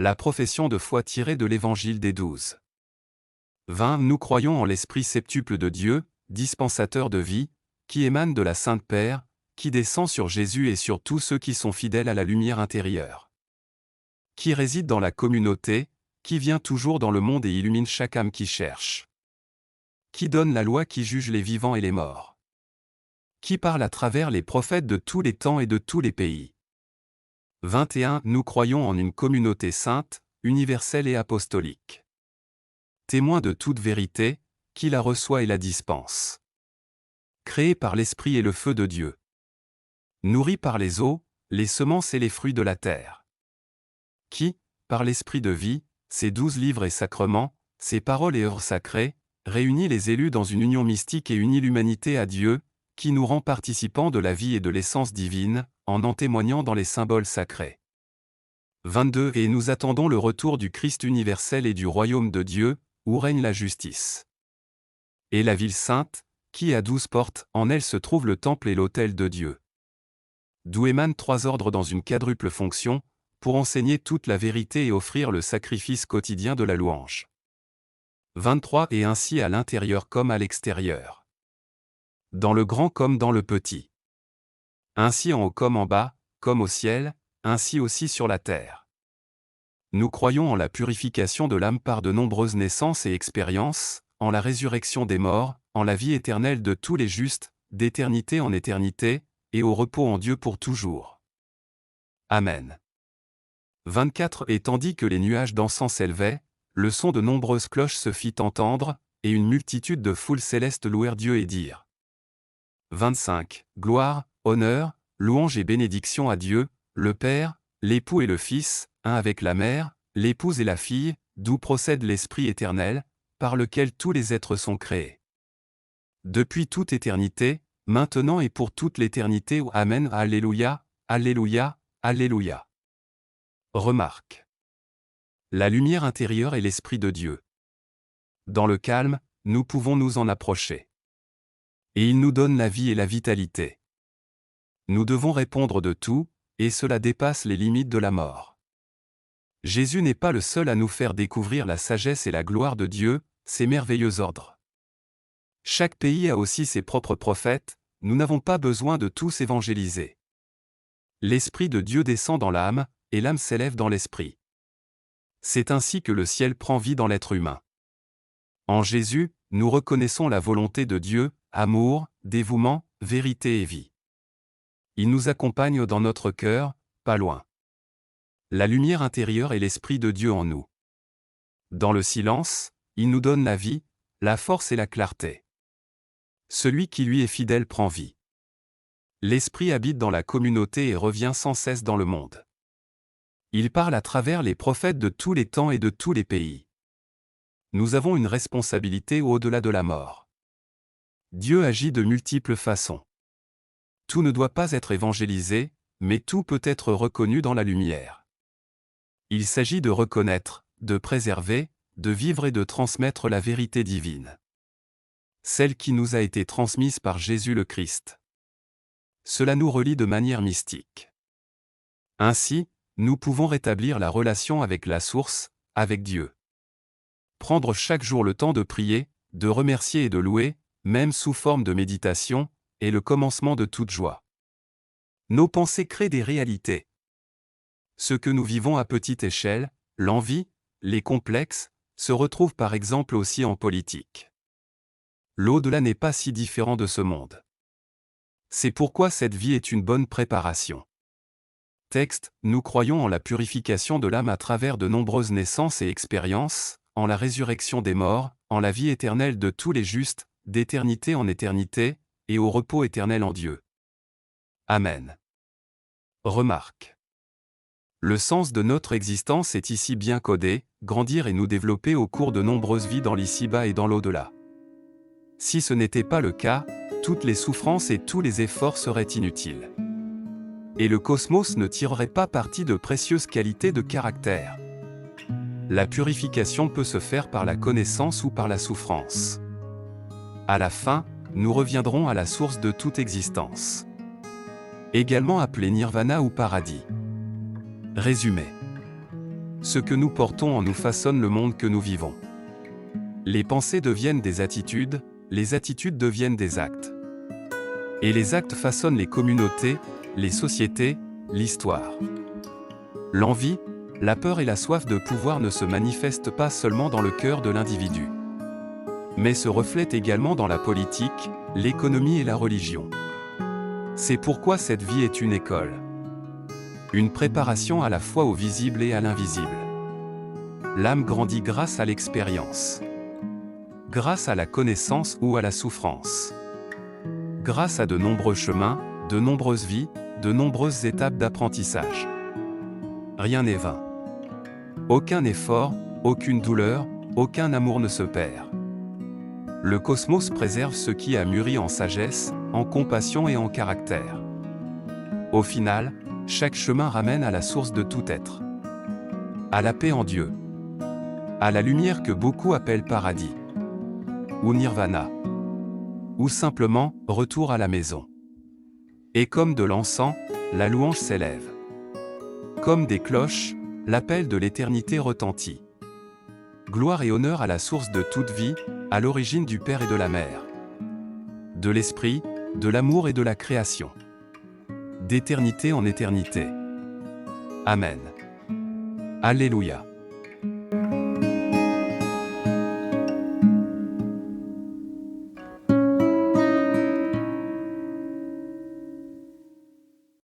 La profession de foi tirée de l'Évangile des 12. 20. Nous croyons en l'Esprit septuple de Dieu, dispensateur de vie, qui émane de la Sainte Père, qui descend sur Jésus et sur tous ceux qui sont fidèles à la lumière intérieure. Qui réside dans la communauté, qui vient toujours dans le monde et illumine chaque âme qui cherche. Qui donne la loi qui juge les vivants et les morts. Qui parle à travers les prophètes de tous les temps et de tous les pays. 21. Nous croyons en une communauté sainte, universelle et apostolique. Témoin de toute vérité, qui la reçoit et la dispense. Créée par l'Esprit et le feu de Dieu. Nourrie par les eaux, les semences et les fruits de la terre. Qui, par l'Esprit de vie, ses 12 livres et sacrements, ses paroles et œuvres sacrées, réunit les élus dans une union mystique et unit l'humanité à Dieu, qui nous rend participants de la vie et de l'essence divine, en témoignant dans les symboles sacrés. 22. Et nous attendons le retour du Christ universel et du royaume de Dieu, où règne la justice. Et la ville sainte, qui a 12 portes, en elle se trouve le temple et l'autel de Dieu. D'où émanent 3 ordres dans une quadruple fonction, pour enseigner toute la vérité et offrir le sacrifice quotidien de la louange. 23. Et ainsi à l'intérieur comme à l'extérieur. Dans le grand comme dans le petit. Ainsi en haut comme en bas, comme au ciel, ainsi aussi sur la terre. Nous croyons en la purification de l'âme par de nombreuses naissances et expériences, en la résurrection des morts, en la vie éternelle de tous les justes, d'éternité en éternité, et au repos en Dieu pour toujours. Amen. 24. Et tandis que les nuages d'encens s'élevaient, le son de nombreuses cloches se fit entendre, et une multitude de foules célestes louèrent Dieu et dirent. 25. Gloire, honneur, louange et bénédiction à Dieu, le Père, l'époux et le Fils, un avec la mère, l'épouse et la fille, d'où procède l'Esprit éternel, par lequel tous les êtres sont créés. Depuis toute éternité, maintenant et pour toute l'éternité. Amen. Alléluia, Alléluia, Alléluia. Remarque. La lumière intérieure est l'Esprit de Dieu. Dans le calme, nous pouvons nous en approcher. Et il nous donne la vie et la vitalité. Nous devons répondre de tout, et cela dépasse les limites de la mort. Jésus n'est pas le seul à nous faire découvrir la sagesse et la gloire de Dieu, ses merveilleux ordres. Chaque pays a aussi ses propres prophètes, nous n'avons pas besoin de tous évangéliser. L'Esprit de Dieu descend dans l'âme, et l'âme s'élève dans l'Esprit. C'est ainsi que le ciel prend vie dans l'être humain. En Jésus, nous reconnaissons la volonté de Dieu, amour, dévouement, vérité et vie. Il nous accompagne dans notre cœur, pas loin. La lumière intérieure est l'Esprit de Dieu en nous. Dans le silence, il nous donne la vie, la force et la clarté. Celui qui lui est fidèle prend vie. L'Esprit habite dans la communauté et revient sans cesse dans le monde. Il parle à travers les prophètes de tous les temps et de tous les pays. Nous avons une responsabilité au-delà de la mort. Dieu agit de multiples façons. Tout ne doit pas être évangélisé, mais tout peut être reconnu dans la lumière. Il s'agit de reconnaître, de préserver, de vivre et de transmettre la vérité divine. Celle qui nous a été transmise par Jésus le Christ. Cela nous relie de manière mystique. Ainsi, nous pouvons rétablir la relation avec la source, avec Dieu. Prendre chaque jour le temps de prier, de remercier et de louer, même sous forme de méditation, est le commencement de toute joie. Nos pensées créent des réalités. Ce que nous vivons à petite échelle, l'envie, les complexes, se retrouvent par exemple aussi en politique. L'au-delà n'est pas si différent de ce monde. C'est pourquoi cette vie est une bonne préparation. Texte, nous croyons en la purification de l'âme à travers de nombreuses naissances et expériences, en la résurrection des morts, en la vie éternelle de tous les justes, d'éternité en éternité, et au repos éternel en Dieu. Amen. Remarque. Le sens de notre existence est ici bien codé, grandir et nous développer au cours de nombreuses vies dans l'ici-bas et dans l'au-delà. Si ce n'était pas le cas, toutes les souffrances et tous les efforts seraient inutiles. Et le cosmos ne tirerait pas parti de précieuses qualités de caractère. La purification peut se faire par la connaissance ou par la souffrance. À la fin, nous reviendrons à la source de toute existence. Également appelée nirvana ou paradis. Résumé. Ce que nous portons en nous façonne le monde que nous vivons. Les pensées deviennent des attitudes, les attitudes deviennent des actes. Et les actes façonnent les communautés, les sociétés, l'histoire. L'envie, la peur et la soif de pouvoir ne se manifestent pas seulement dans le cœur de l'individu, mais se reflètent également dans la politique, l'économie et la religion. C'est pourquoi cette vie est une école. Une préparation à la fois au visible et à l'invisible. L'âme grandit grâce à l'expérience. Grâce à la connaissance ou à la souffrance. Grâce à de nombreux chemins, de nombreuses vies, de nombreuses étapes d'apprentissage. Rien n'est vain. Aucun effort, aucune douleur, aucun amour ne se perd. Le cosmos préserve ce qui a mûri en sagesse, en compassion et en caractère. Au final, chaque chemin ramène à la source de tout être. À la paix en Dieu. À la lumière que beaucoup appellent paradis. Ou nirvana. Ou simplement, retour à la maison. Et comme de l'encens, la louange s'élève. Comme des cloches, l'appel de l'éternité retentit. Gloire et honneur à la source de toute vie, à l'origine du Père et de la Mère. De l'Esprit, de l'amour et de la création. D'éternité en éternité. Amen. Alléluia.